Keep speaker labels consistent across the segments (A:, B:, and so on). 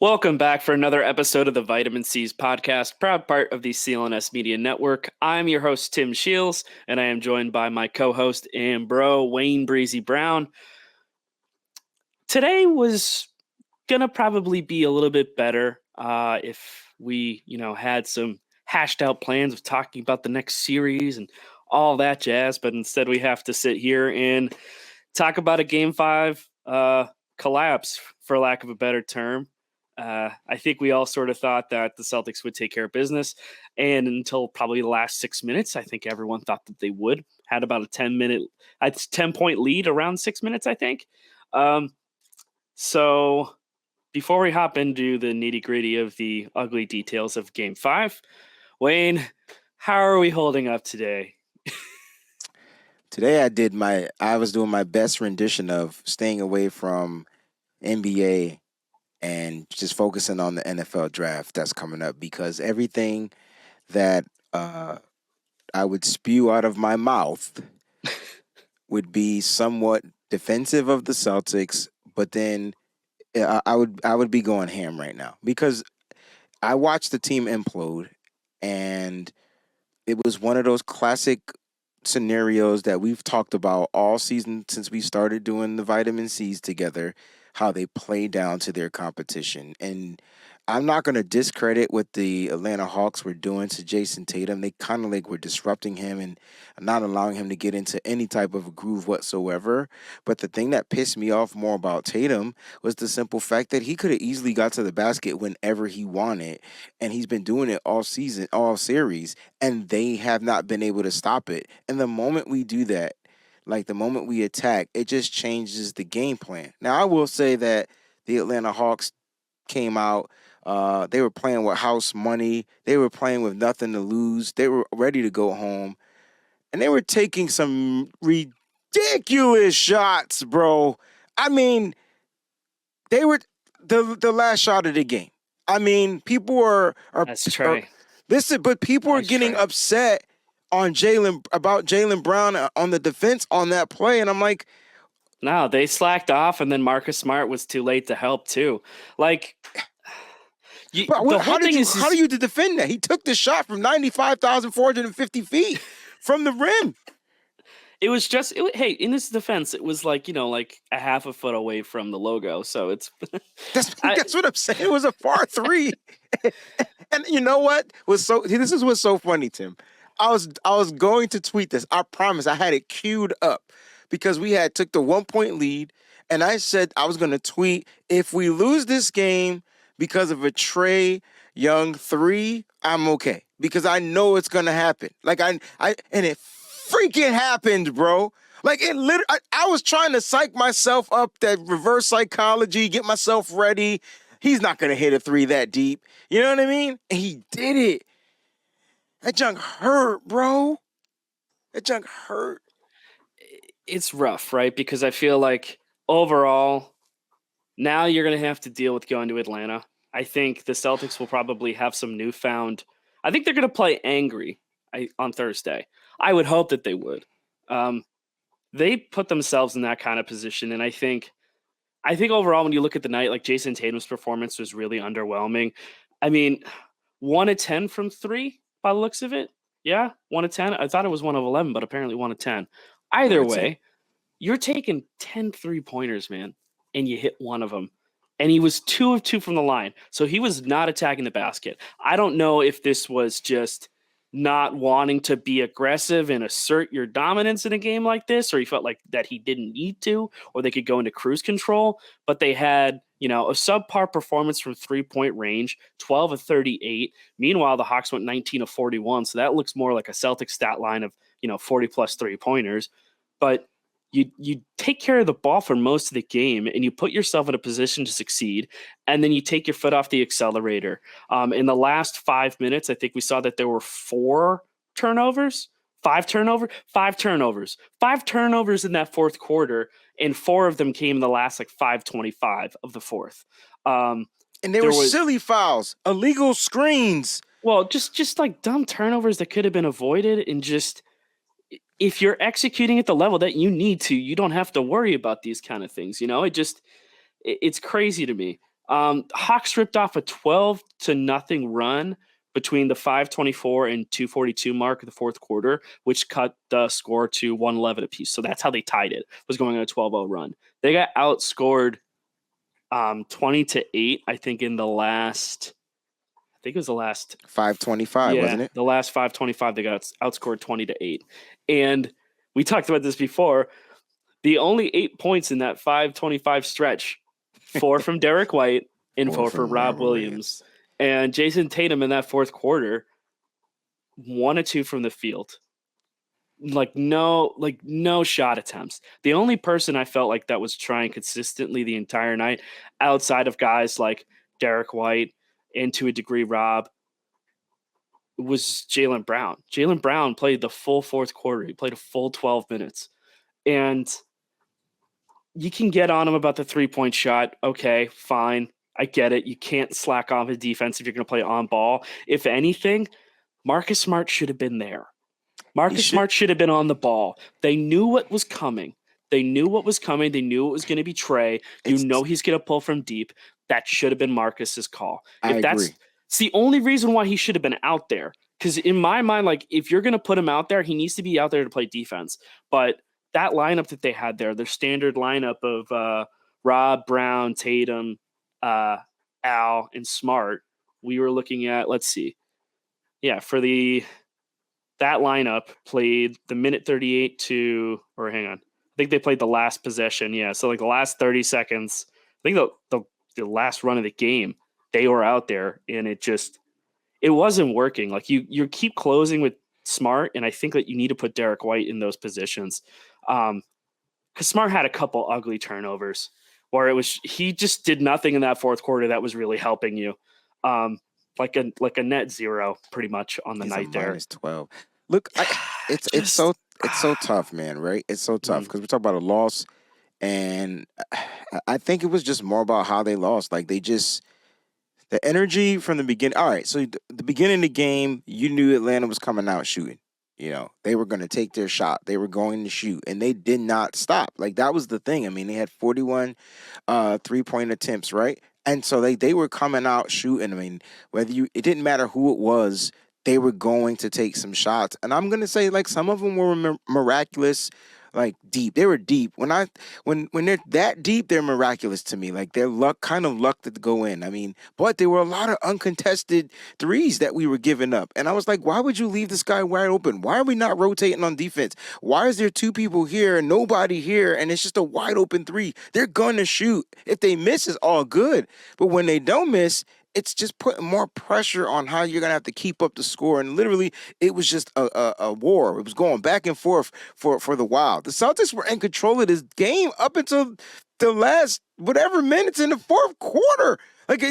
A: Welcome back for another episode of the Vitamin C's podcast, proud part of the CLNS Media Network. I'm your host, Tim Sheils, and I am joined by my co-host and bro, Wayne Breezie Brown. Today was going to probably be a little bit better if we, had some hashed out plans of talking about the next series and all that jazz, but instead we have to sit here and talk about a Game 5 collapse, for lack of a better term. I think we all sort of thought that the Celtics would take care of business. And until probably the last 6 minutes, I think everyone thought that they would. Had about a 10-point lead around 6 minutes, I think. So before we hop into the nitty gritty of the ugly details of Game 5, Wayne, how are we holding up today?
B: Today I was doing my best rendition of staying away from NBA and just focusing on the NFL draft that's coming up, because everything that I would spew out of my mouth would be somewhat defensive of the Celtics, but then I would be going ham right now because I watched the team implode, and it was one of those classic scenarios that we've talked about all season since we started doing the vitamin C's together, how they play down to their competition. And I'm not going to discredit what the Atlanta Hawks were doing to Jason Tatum. They kind of were disrupting him and not allowing him to get into any type of a groove whatsoever. But the thing that pissed me off more about Tatum was the simple fact that he could have easily got to the basket whenever he wanted. And he's been doing it all season, all series, and they have not been able to stop it. And the moment we do that, the moment we attack, it just changes the game plan. Now, I will say that the Atlanta Hawks came out. They were playing with house money. They were playing with nothing to lose. They were ready to go home. And they were taking some ridiculous shots, bro. I mean, they were the last shot of the game. I mean, people are
A: That's Trae.
B: Listen, but people are getting upset on Jaylen Brown on the defense on that play, and I'm like,
A: no, they slacked off, and then Marcus Smart was too late to help too.
B: How do you defend that? He took the shot from 95,450 feet from the rim.
A: It was just, hey, in his defense, it was like a half a foot away from the logo. So it's
B: that's what I'm saying. It was a far three. And you know what this is what's so funny, Tim. I was going to tweet this. I promise. I had it queued up because we had took the 1-point lead, and I said I was going to tweet, if we lose this game because of a Trae Young 3, I'm okay, because I know it's going to happen. And it freaking happened, bro. I was trying to psych myself up, that reverse psychology, get myself ready. He's not going to hit a 3 that deep. You know what I mean? And he did it. That junk hurt, bro. That junk hurt.
A: It's rough, right? Because I feel like overall, now you're going to have to deal with going to Atlanta. I think the Celtics will probably have some newfound. I think they're going to play angry on Thursday. I would hope that they would. They put themselves in that kind of position, and I think overall, when you look at the night, Jason Tatum's performance was really underwhelming. I mean, 1 of 10 from 3 by the looks of it. Yeah, 1 of 10. I thought it was 1 of 11, but apparently 1 of 10. Either way, you're taking 10 3-pointers, man, and you hit one of them. And he was 2 of 2 from the line. So he was not attacking the basket. I don't know if this was just not wanting to be aggressive and assert your dominance in a game like this, or he felt like that he didn't need to, or they could go into cruise control. But they had, a subpar performance from 3-point range, 12 of 38. Meanwhile, the Hawks went 19 of 41. So that looks more like a Celtics stat line of, 40 plus 3-pointers. But you take care of the ball for most of the game, and you put yourself in a position to succeed, and then you take your foot off the accelerator. In the last 5 minutes, I think we saw that there were 5 turnovers in that fourth quarter, and 4 of them came in the last 5:25 of the fourth.
B: And there were silly fouls, illegal screens.
A: Well, just dumb turnovers that could have been avoided, and just if you're executing at the level that you need to, you don't have to worry about these kind of things. It's crazy to me. Hawks ripped off a 12-0 run between the 5:24 and 2:42 mark of the fourth quarter, which cut the score to 111 apiece. So that's how they tied it. Was going on a 12-0 run. They got outscored 20-8, I think, in the last. I think it was the last
B: 5:25, wasn't it?
A: The last 5:25, they got outscored 20-8. And we talked about this before. The only 8 points in that 5:25 stretch, 4 from Derek White and 4 from Rob Williams. And Jason Tatum in that fourth quarter, 1 or 2 from the field. No shot attempts. The only person I felt like that was trying consistently the entire night, outside of guys like Derek White and to a degree Rob, was Jaylen Brown. Jaylen Brown played the full fourth quarter. He played a full 12 minutes. And you can get on him about the 3-point shot. Okay, fine. I get it. You can't slack off his defense if you're going to play on ball. If anything, Marcus Smart should have been there. Marcus Smart should have been on the ball. They knew what was coming. They knew what was coming. They knew it was going to be Trae. He's going to pull from deep. That should have been Marcus's call.
B: I agree.
A: It's the only reason why he should have been out there. Because in my mind, like, if you're going to put him out there, he needs to be out there to play defense. But that lineup that they had there, their standard lineup of Rob, Brown, Tatum, Al, and Smart, we were looking at, let's see. Yeah, for that lineup played the minute 38 hang on. I think they played the last possession. Yeah, so like the last 30 seconds. I think the last run of the game, they were out there, and it wasn't working. Like you keep closing with Smart, and I think that you need to put Derek White in those positions. Because Smart had a couple ugly turnovers where he just did nothing in that fourth quarter that was really helping you. Like a net zero pretty much on the night there.
B: -12. Look, it's so tough, man, right? It's so tough because we talk about a loss, and I think it was just more about how they lost. Like the energy from the beginning. All right, so the beginning of the game, you knew Atlanta was coming out shooting. You know, they were going to take their shot. They were going to shoot, and they did not stop. Like, that was the thing. I mean, they had 41 3-point attempts, right? And so they were coming out shooting. I mean, it didn't matter who it was, they were going to take some shots. And I'm going to say, like, some of them were miraculous, like deep. They were deep. When they're that deep, they're miraculous to me. Like, they're luck to go in. I mean, but there were a lot of uncontested threes that we were giving up. And I was like, why would you leave this guy wide open? Why are we not rotating on defense? Why is there 2 people here and nobody here? And it's just a wide open 3. They're going to shoot. If they miss, it's all good. But when they don't miss, it's just putting more pressure on how you're going to have to keep up the score. And literally, it was just a war. It was going back and forth for the Wild. The Celtics were in control of this game up until the last whatever minutes in the fourth quarter. Like,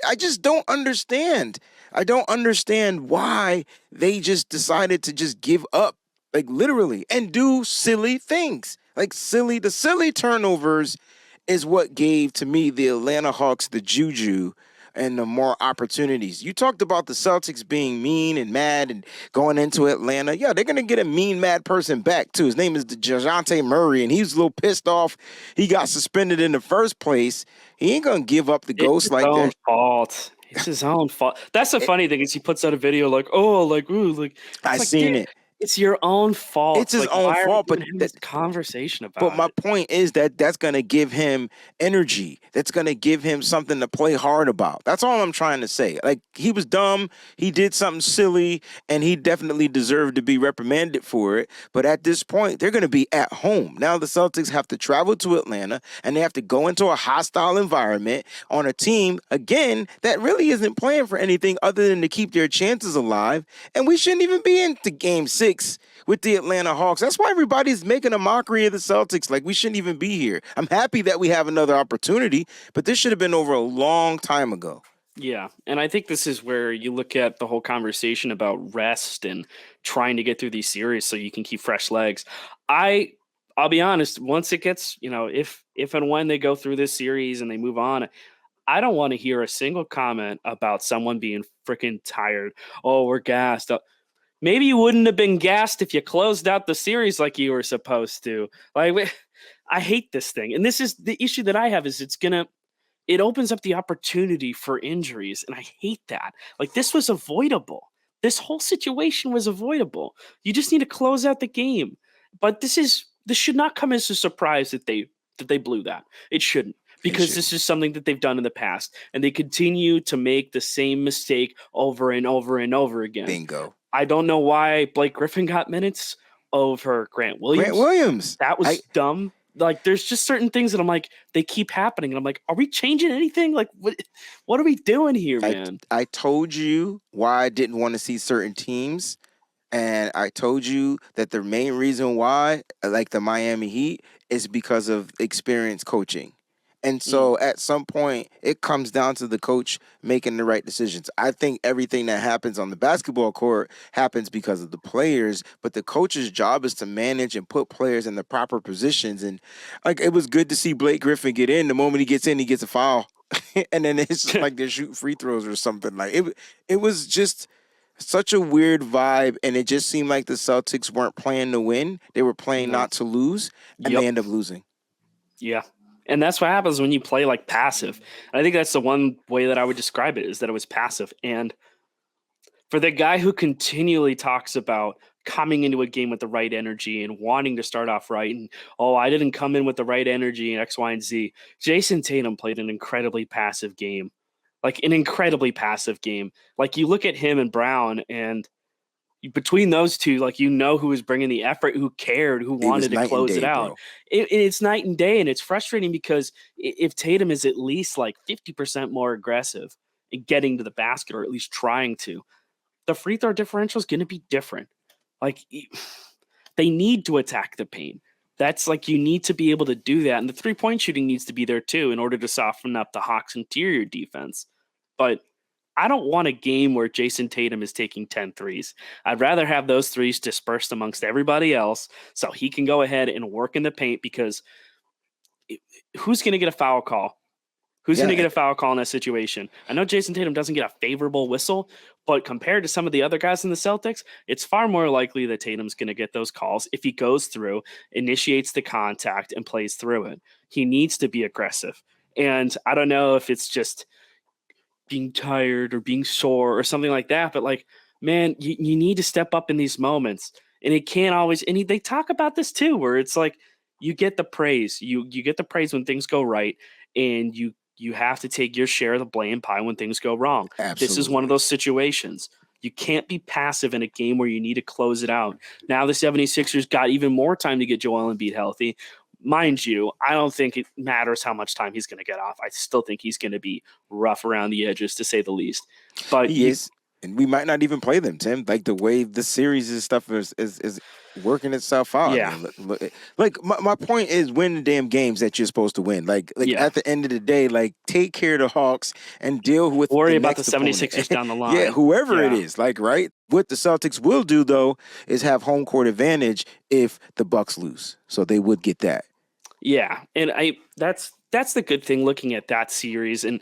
B: I just don't understand. I don't understand why they just decided to just give up, like, literally, and do silly things. Like, the silly turnovers is what gave, to me, the Atlanta Hawks the juju and the more opportunities. You talked about the Celtics being mean and mad and going into Atlanta. Yeah, they're going to get a mean, mad person back, too. His name is DeJounte Murray, and he's a little pissed off. He got suspended in the first place. He ain't going to give up the ghost like that.
A: It's his own fault. It's his own fault. That's the funny thing is he puts out a video like,
B: I seen it.
A: It's your own fault.
B: It's his own fault, but
A: this conversation about
B: But my point is that's going to give him energy. That's going to give him something to play hard about. That's all I'm trying to say. Like, he was dumb. He did something silly, and he definitely deserved to be reprimanded for it. But at this point, they're going to be at home. Now the Celtics have to travel to Atlanta, and they have to go into a hostile environment on a team, again, that really isn't playing for anything other than to keep their chances alive. And we shouldn't even be into Game 6 with the Atlanta Hawks. That's why everybody's making a mockery of the Celtics. Like, we shouldn't even be here. I'm happy that we have another opportunity, but this should have been over a long time ago.
A: Yeah, and I think this is where you look at the whole conversation about rest and trying to get through these series so you can keep fresh legs. I'll be honest, once it gets, if and when they go through this series and they move on, I don't want to hear a single comment about someone being freaking tired. Oh, we're gassed up. Maybe you wouldn't have been gassed if you closed out the series like you were supposed to. Like, I hate this thing. And this is the issue that I have is it's going to it opens up the opportunity for injuries, and I hate that. Like, this was avoidable. This whole situation was avoidable. You just need to close out the game. But this should not come as a surprise that they blew that. It shouldn't,
B: It
A: because this
B: shouldn't.
A: is something that they've done in the past, and they continue to make the same mistake over and over and over again.
B: Bingo.
A: I don't know why Blake Griffin got minutes over Grant
B: Grant
A: Williams.
B: Williams.
A: That was dumb. Like, there's just certain things that I'm like, they keep happening, and I'm like, are we changing anything? Like, what are we doing here, man?
B: I told you why I didn't want to see certain teams. And I told you that the main reason why I like the Miami Heat is because of experienced coaching. And so at some point, it comes down to the coach making the right decisions. I think everything that happens on the basketball court happens because of the players, but the coach's job is to manage and put players in the proper positions. And like, it was good to see Blake Griffin get in. The moment he gets in, he gets a foul. And then it's just like they're shooting free throws or something. Like, it was just such a weird vibe, and it just seemed like the Celtics weren't playing to win. They were playing not to lose, and they end up losing.
A: Yeah. And that's what happens when you play like passive. And I think that's the one way that I would describe it, is that it was passive. And for the guy who continually talks about coming into a game with the right energy and wanting to start off right, and, oh, I didn't come in with the right energy and X, Y, and Z, Jason Tatum played an incredibly passive game. Like, an incredibly passive game. Like, you look at him and Brown, and between those two, like, who was bringing the effort, who cared, who wanted to close it out. It's night and day, and it's frustrating because if Tatum is at least like 50% more aggressive in getting to the basket, or at least trying to, the free throw differential is going to be different. Like, they need to attack the paint. That's like, you need to be able to do that. And the 3-point shooting needs to be there too, in order to soften up the Hawks' interior defense. But I don't want a game where Jason Tatum is taking 10 threes. I'd rather have those threes dispersed amongst everybody else so he can go ahead and work in the paint, because who's going to get a foul call? Who's going to get a foul call in that situation? I know Jason Tatum doesn't get a favorable whistle, but compared to some of the other guys in the Celtics, it's far more likely that Tatum's going to get those calls if he goes through, initiates the contact, and plays through it. He needs to be aggressive. And I don't know if it's just being tired or being sore or something like that, but like, man, you need to step up in these moments. And it can't always, and they talk about this too, where it's like, you get the praise. You get the praise when things go right, and you have to take your share of the blame pie when things go wrong.
B: Absolutely.
A: This is one of those situations. You can't be passive in a game where you need to close it out. Now the 76ers got even more time to get Joel Embiid healthy. Mind you, I don't think it matters how much time he's going to get off. I still think he's going to be rough around the edges, to say the least. But
B: he is. And we might not even play them, Tim. Like, the way the series and stuff is working itself out.
A: Yeah.
B: I mean, like, my point is, win the damn games that you're supposed to win. Like at the end of the day, like, take care of the Hawks and deal with
A: worry
B: the
A: about
B: next
A: the 76ers
B: opponent.
A: down the line.
B: Yeah, whoever it is, like, right? What the Celtics will do, though, is have home court advantage if the Bucks lose. So they would get that.
A: Yeah, and that's the good thing looking at that series. And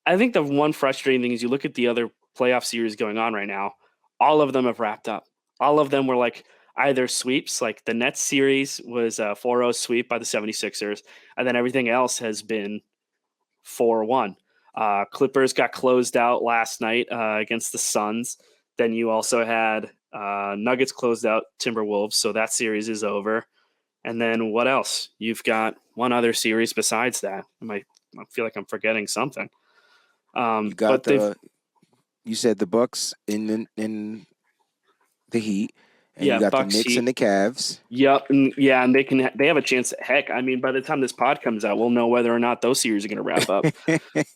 A: I think the one frustrating thing is, you look at the other playoff series going on right now, all of them have wrapped up. All of them were like either sweeps, like the Nets series was a 4-0 sweep by the 76ers, and then everything else has been 4-1. Clippers got closed out last night against the Suns. Then you also had Nuggets closed out Timberwolves, so that series is over. And then what else? You've got one other series besides that. I feel like I'm forgetting something.
B: You got you said the Bucks in the Heat, and you got
A: Bucks,
B: the Knicks
A: Heat.
B: And the Cavs.
A: Yep, and they have a chance. Heck, I mean, by the time this pod comes out, we'll know whether or not those series are going to wrap up.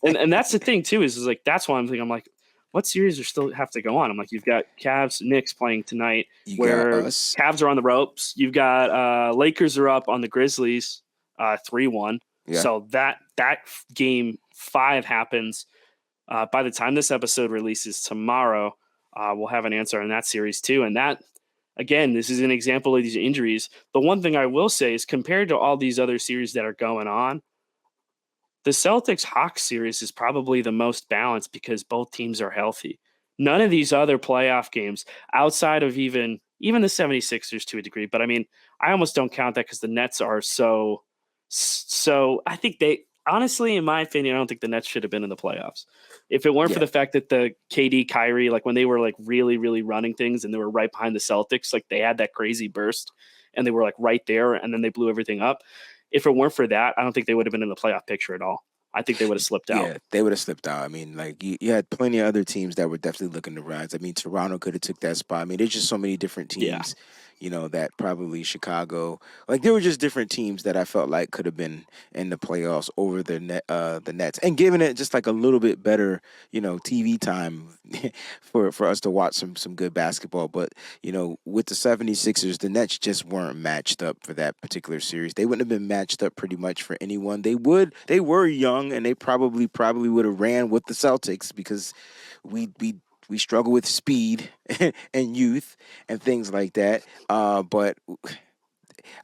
A: and that's the thing too, is like, that's why I'm thinking, I'm like, what series are still have to go on? I'm like, you've got Cavs, Knicks playing tonight, where Cavs are on the ropes. You've got Lakers are up on the Grizzlies 3-1. Yeah. So that game 5 happens. By the time this episode releases tomorrow, we'll have an answer on that series too. And that, again, this is an example of these injuries. The one thing I will say is, compared to all these other series that are going on, the Celtics-Hawks series is probably the most balanced because both teams are healthy. None of these other playoff games, outside of even the 76ers to a degree, but I mean, I almost don't count that because the Nets are so I think honestly, in my opinion, I don't think the Nets should have been in the playoffs. If it weren't for
B: Yeah,
A: the fact that the KD Kyrie, like when they were like really, really running things and they were right behind the Celtics, like they had that crazy burst and they were like right there and then they blew everything up. If it weren't for that, I don't think they would have been in the playoff picture at all. I think they would have slipped out.
B: yeah, they would have slipped out. I mean, like you had plenty of other teams that were definitely looking to rise. I mean, Toronto could have took that spot. I mean, there's just so many different
A: Yeah.
B: teams, that probably Chicago. Like there were just different teams that I felt like could have been in the playoffs over the Nets, and giving it just like a little bit better, TV time for us to watch some good basketball. But with the 76ers, the Nets just weren't matched up for that particular series. They wouldn't have been matched up pretty much for anyone. They were young, and they probably would have ran with the Celtics because we struggle with speed and youth and things like that. But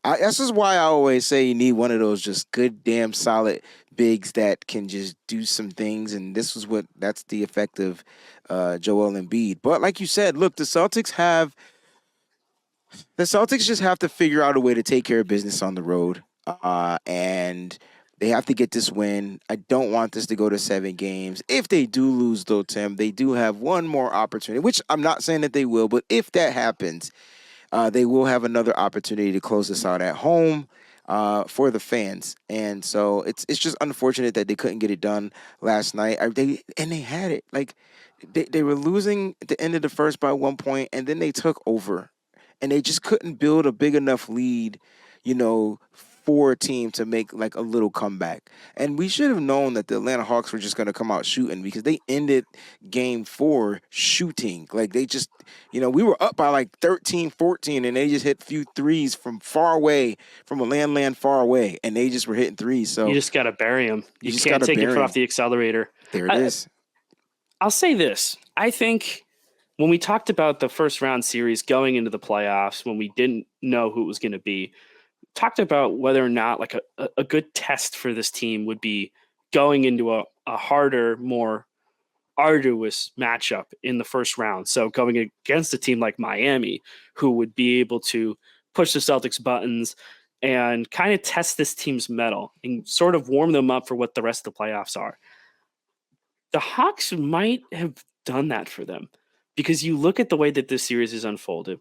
B: this is why I always say you need one of those just good, damn solid bigs that can just do some things. And that's the effect of Joel Embiid. But like you said, look, the Celtics just have to figure out a way to take care of business on the road. And they have to get this win. I don't want this to go to 7 games. If they do lose, though, Tim, they do have one more opportunity, which I'm not saying that they will, but if that happens, they will have another opportunity to close this out at home for the fans. And so it's just unfortunate that they couldn't get it done last night. They had it. Like they were losing at the end of the first by 1 point, and then they took over and they just couldn't build a big enough lead, for a team to make like a little comeback. And we should have known that the Atlanta Hawks were just going to come out shooting because they ended game 4 shooting. Like they just, we were up by like 13, 14, and they just hit a few threes from far away, from a land far away, and they just were hitting threes. So
A: You just got to bury them. You
B: just
A: can't
B: gotta
A: take your
B: bury
A: foot
B: 'em.
A: off the accelerator.
B: There it is.
A: I'll say this. I think when we talked about the first round series going into the playoffs, when we didn't know who it was going to be, talked about whether or not like a good test for this team would be going into a harder, more arduous matchup in the first round. So going against a team like Miami, who would be able to push the Celtics buttons and kind of test this team's mettle and sort of warm them up for what the rest of the playoffs are. The Hawks might have done that for them because you look at the way that this series is unfolded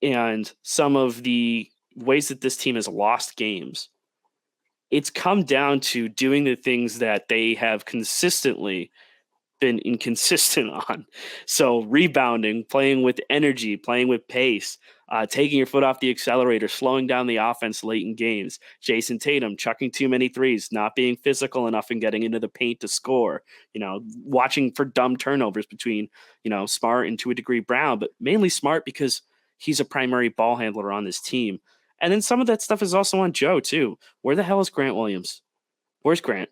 A: and some of the ways that this team has lost games. It's come down to doing the things that they have consistently been inconsistent on. So rebounding, playing with energy, playing with pace, taking your foot off the accelerator, slowing down the offense late in games. Jason Tatum chucking too many threes, not being physical enough and getting into the paint to score. Watching for dumb turnovers between Smart and to a degree Brown, but mainly Smart because he's a primary ball handler on this team. And then some of that stuff is also on Joe too. Where the hell is Grant Williams? Where's Grant?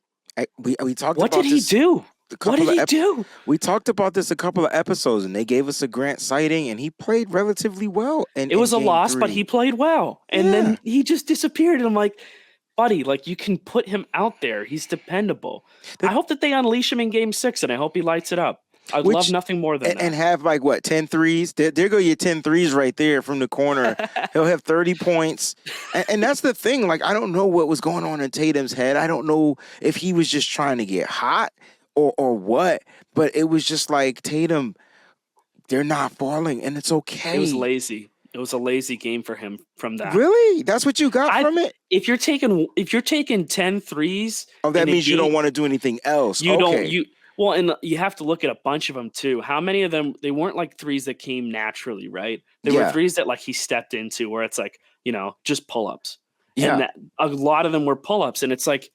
B: We talked
A: What
B: about
A: did he
B: this.
A: do? What did he do?
B: We talked about this a couple of episodes, and they gave us a Grant sighting, and he played relatively well. And
A: it was a loss, but he played well, and then he just disappeared. And I'm like, buddy, like you can put him out there. He's dependable. I hope that they unleash him in Game 6, and I hope he lights it up. I'd love nothing more than that.
B: And have like what 10 threes? There go your 10 threes right there from the corner. He'll have 30 points. And that's the thing. Like I don't know what was going on in Tatum's head. I don't know if he was just trying to get hot or what, but it was just like Tatum, they're not falling, and it's okay.
A: It was lazy. It was a lazy game for him from that.
B: Really? That's what you got from it?
A: If you're taking 10 threes,
B: that means you don't want to do anything else.
A: Well, and you have to look at a bunch of them too. How many of them, they weren't like threes that came naturally, right? They were threes that like he stepped into where it's like, just pull-ups. Yeah. And a lot of them were pull-ups. And it's like,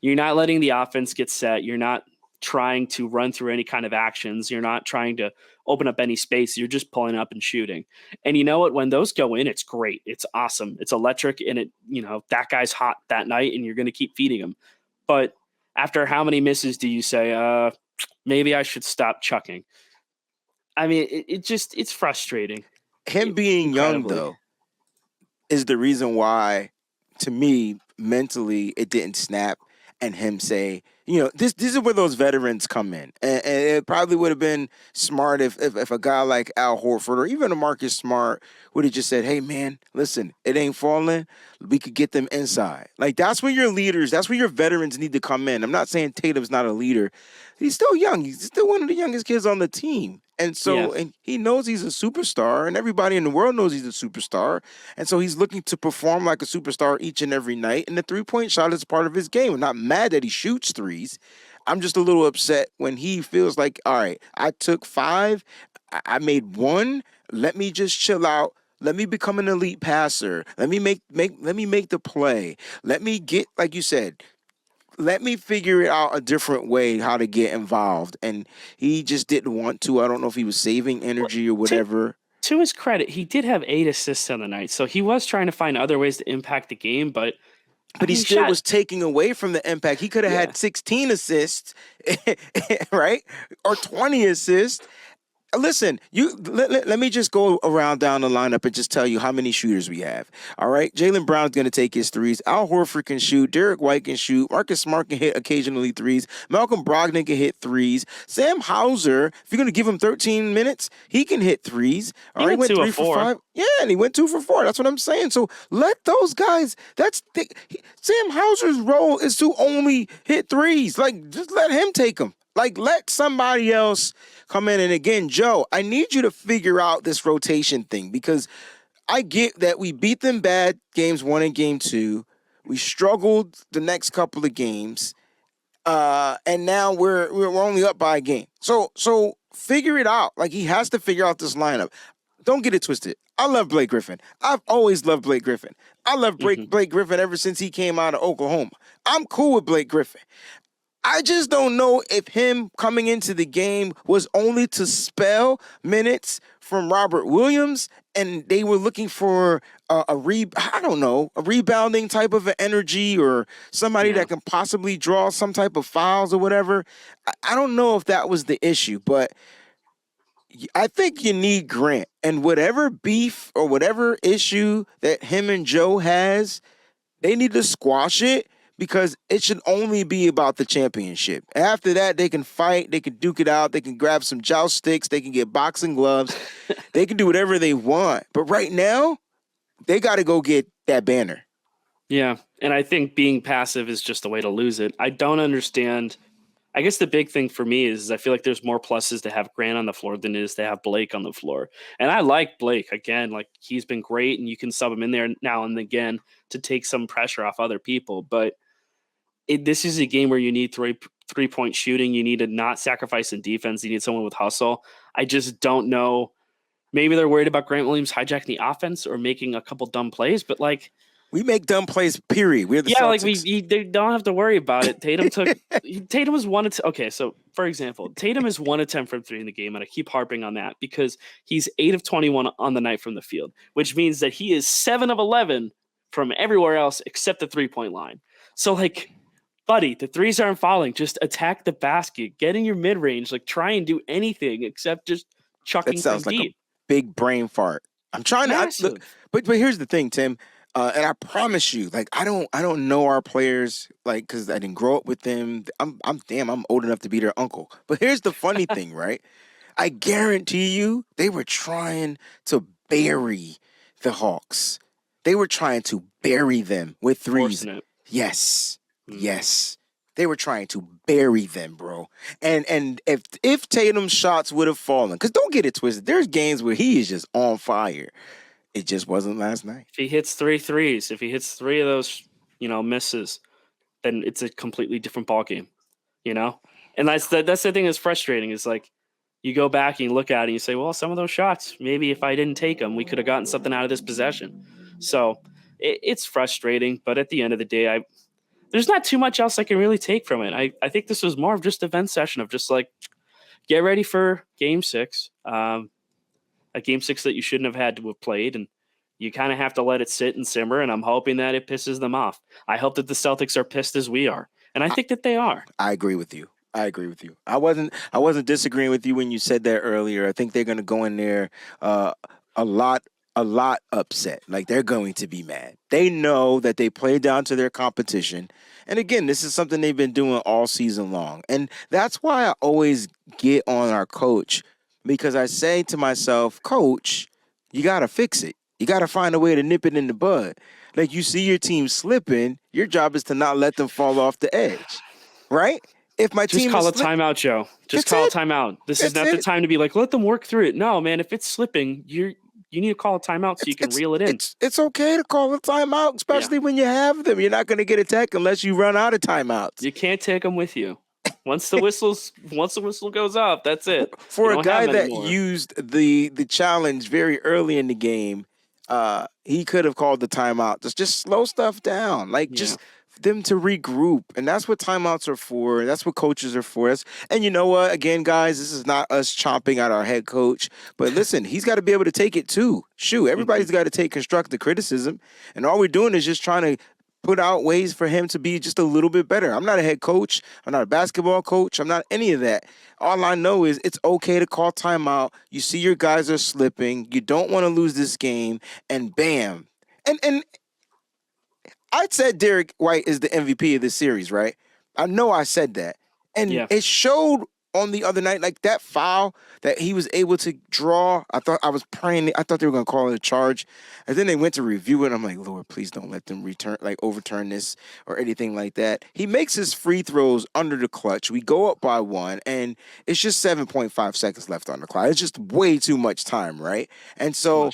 A: you're not letting the offense get set. You're not trying to run through any kind of actions. You're not trying to open up any space. You're just pulling up and shooting. And you know what? When those go in, it's great. It's awesome. It's electric. And that guy's hot that night and you're going to keep feeding him. But after how many misses do you say, maybe I should stop chucking? I mean, it's frustrating.
B: Him being young, though, is the reason why, to me, mentally, it didn't snap and him say, this is where those veterans come in, and it probably would have been smart if a guy like Al Horford or even a Marcus Smart would have just said, "Hey man, listen, it ain't falling. We could get them inside." Like that's where your leaders, that's where your veterans need to come in. I'm not saying Tatum's not a leader. He's still young. He's still one of the youngest kids on the team. And
A: Yeah.
B: so, and he knows he's a superstar, and everybody in the world knows he's a superstar. And so he's looking to perform like a superstar each and every night. And the 3-point shot is part of his game. I'm not mad that he shoots threes. I'm just a little upset when he feels like, all right, I took 5, I made 1. Let me just chill out. Let me become an elite passer. Let me make the play. Let me get, like you said, let me figure it out a different way how to get involved. And he just didn't want to. I don't know if he was saving
A: Well,
B: energy or
A: to
B: whatever.
A: to his credit, he did have 8 assists on the night, so he was trying to find other ways to impact the game. But I
B: But he
A: mean, he
B: still
A: shot.
B: was taking away from the impact. He could have
A: Yeah,
B: had 16 assists, right? Or 20 assists. Listen, let me just go around down the lineup and just tell you how many shooters we have. All right, Jaylen Brown's going to take his threes. Al Horford can shoot. Derek White can shoot. Marcus Smart can hit occasionally threes. Malcolm Brogdon can hit threes. Sam Hauser, if you're going to give him 13 minutes, he can hit threes. All
A: he
B: right, he
A: went
B: went
A: two of
B: 3 for
A: four.
B: 5. Yeah, and he went 2 for 4. That's what I'm saying. So let those guys. Sam Hauser's role is to only hit threes. Like just let him take them. Like let somebody else come in. And again, Joe, I need you to figure out this rotation thing because I get that we beat them bad games 1 and game 2. We struggled the next couple of games. And now we're only up by a game. So figure it out. Like he has to figure out this lineup. Don't get it twisted. I love Blake Griffin. I've always loved Blake Griffin. I love
A: Hmm.
B: Blake Griffin ever since he came out of Oklahoma. I'm cool with Blake Griffin. I just don't know if him coming into the game was only to spell minutes from Robert Williams and they were looking for I don't know, a rebounding type of an energy or somebody
A: Yeah,
B: that can possibly draw some type of fouls or whatever. I don't know if that was the issue, but I think you need Grant and whatever beef or whatever issue that him and Joe has, they need to squash it because it should only be about the championship. After that, they can fight, they can duke it out, they can grab some joust sticks, they can get boxing gloves, they can do whatever they want. But right now, they got to go get that banner.
A: yeah, and I think being passive is just the way to lose it. I don't understand. I guess the big thing for me is I feel like there's more pluses to have Grant on the floor than it is to have Blake on the floor. And I like Blake again, like he's been great, and you can sub him in there now and again to take some pressure off other people. But this is a game where you need 3-point shooting. You need to not sacrifice in defense. You need someone with hustle. I just don't know. Maybe they're worried about Grant Williams hijacking the offense or making a couple dumb plays, but like,
B: We make dumb plays, period. We're the
A: yeah, like
B: Celtics.
A: they don't have to worry about it. Tatum was 1 of 10. Okay, so for example, Tatum is 1 of 10 from 3 in the game, and I keep harping on that because he's 8 of 21 on the night from the field, which means that he is 7 of 11 from everywhere else except the 3-point line. So like, buddy, the threes aren't falling. Just attack the basket, get in your mid range, like try and do anything except just
B: That
A: chucking from
B: sounds like a
A: deep.
B: big brain fart. I'm trying to look,
A: Massive.
B: but here's the thing, Tim. And I promise you, like I don't know our players, like because I didn't grow up with them. I'm old enough to be their uncle. But here's the funny thing, right? I guarantee you, they were trying to bury the Hawks. They were trying to bury them with threes.
A: Forcing it.
B: Yes,
A: Mm-hmm.
B: yes. They were trying to bury them, bro. And if Tatum's shots would have fallen, because don't get it twisted, there's games where he is just on fire. It just wasn't last night.
A: If he hits 3 threes, if he hits 3 of those, misses, then it's a completely different ball game, you know? And that's the thing that's frustrating is like you go back and you look at it and you say, well, some of those shots, maybe if I didn't take them, we could have gotten something out of this possession. So it's frustrating, but at the end of the day, there's not too much else I can really take from it. I think this was more of just a vent session of just like, get ready for game 6. A game 6 that you shouldn't have had to have played, and you kind of have to let it sit and simmer. And I'm hoping that it pisses them off. I hope that the Celtics are pissed as we are, and I
B: I,
A: think that they are.
B: I agree with you. I agree with you. I wasn't disagreeing with you when you said that earlier. I think they're going to go in there uh, a lot. a lot upset. Like, they're going to be mad. They know that they play down to their competition. And again, this is something they've been doing all season long. And that's why I always get on our coach, because I say to myself, Coach, you got to fix it. You got to find a way to nip it in the bud. Like, you see your team slipping, your job is to not let them fall off the edge, right? If my
A: Just
B: team
A: call
B: is
A: a timeout, Joe. Just call a timeout. This is not the time to be like, let them work through it. No, man, if it's slipping, you need to call a timeout so you can reel it in.
B: It's okay to call a timeout, especially when you have them. You're not going to get attacked unless you run out of timeouts.
A: You can't take them with you. Once the whistle goes off, that's it.
B: For a guy that used the challenge very early in the game, he could have called the timeout. Just slow stuff down. Like, just them to regroup. And that's what timeouts are for. That's what coaches are for. And you know what? Again, guys, this is not us chomping at our head coach. But listen, he's got to be able to take it too. Shoot, everybody's got to take constructive criticism. And all we're doing is just trying to put out ways for him to be just a little bit better. I'm not a head coach. I'm not a basketball coach. I'm not any of that. All I know is it's okay to call timeout. You see your guys are slipping. You don't want to lose this game. And bam. And I said Derek White is the MVP of this series, right? I know I said that. And it showed on the other night, like that foul that he was able to draw. I thought they were going to call it a charge. And then they went to review it. I'm like, Lord, please don't let them overturn this or anything like that. He makes his free throws under the clutch. We go up by 1, and it's just 7.5 seconds left on the clock. It's just way too much time, right? And so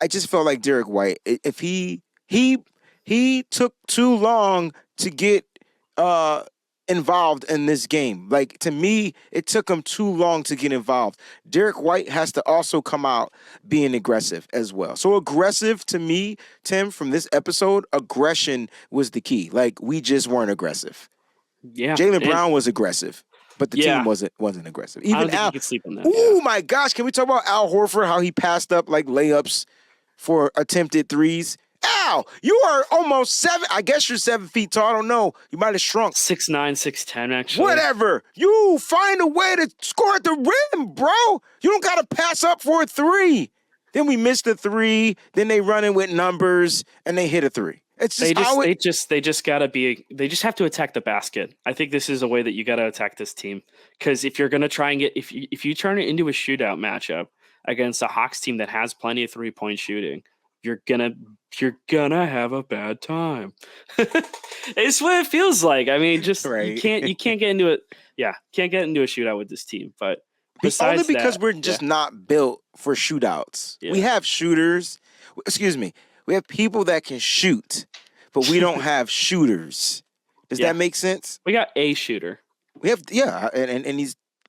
B: I just felt like Derek White, if he took too long to get involved in this game. Like, to me, it took him too long to get involved. Derek White has to also come out being aggressive as well. So aggressive, to me, Tim, from this episode, aggression was the key. Like, we just weren't aggressive.
A: Yeah.
B: Jaylen Brown was aggressive, but the team wasn't aggressive. Even
A: I don't think
B: Al,
A: you could sleep on that.
B: Oh my gosh, can we talk about Al Horford, how he passed up like layups for attempted threes? Al, you are almost 7. I guess you're 7 feet tall. I don't know. You might have shrunk.
A: 6'9", 6'10", actually.
B: Whatever. You find a way to score at the rim, bro. You don't got to pass up for a 3. Then we missed a 3. Then they run in with numbers and they hit a 3. It's just
A: they just gotta be. They just have to attack the basket. I think this is a way that you gotta attack this team, because if you're gonna try and get if you turn it into a shootout matchup against a Hawks team that has plenty of 3-point shooting, you're gonna have a bad time. It's what it feels like. I mean, just you can't get into it. Yeah, can't get into a shootout with this team. But
B: only because we're just not built for shootouts. Yeah. We have shooters. Excuse me. We have people that can shoot, but we don't have shooters. Does that make sense?
A: We got a shooter.
B: We have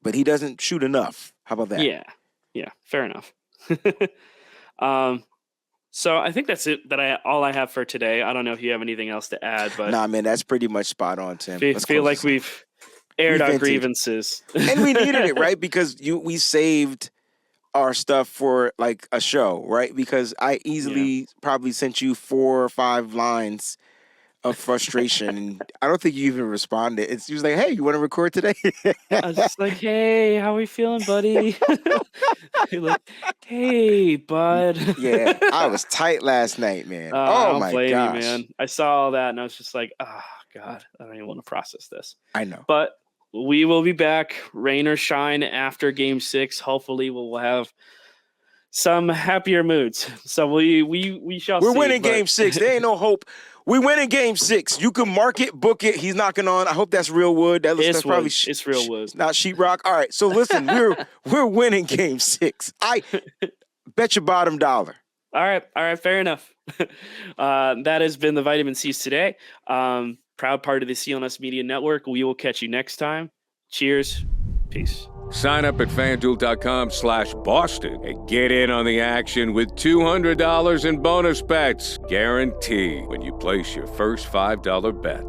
B: but he doesn't shoot enough. How about that?
A: Yeah, fair enough. So I think that's it. All I have for today. I don't know if you have anything else to add, but
B: nah, man, that's pretty much spot on, Tim.
A: Feel like we've aired our grievances,
B: and we needed it, right? Because we saved our stuff for like a show, right? Because I easily probably sent you 4 or 5 lines of frustration, and I don't think you even responded. You was like, "Hey, you want to record today?"
A: I was just like, "Hey, how we feeling, buddy?" You're like, "Hey, bud."
B: Yeah, I was tight last night, man. Oh my gosh,
A: you, man! I saw all that, and I was just like, "Oh God, I don't even want to process this."
B: I know,
A: but we will be back, rain or shine, after Game 6. Hopefully, we'll have some happier moods. So we shall.
B: We're winning Game 6. There ain't no hope. We win in Game 6. You can mark it, book it. He's knocking on. I hope that's real wood. That's probably
A: it's real wood,
B: not sheetrock. All right. So listen, we're winning Game 6. I bet your bottom dollar.
A: All right. Fair enough. That has been the Vitamin C's today. Proud part of the CLNS Media Network. We will catch you next time. Cheers. Peace.
C: Sign up at FanDuel.com/Boston and get in on the action with $200 in bonus bets. Guaranteed when you place your first $5 bet.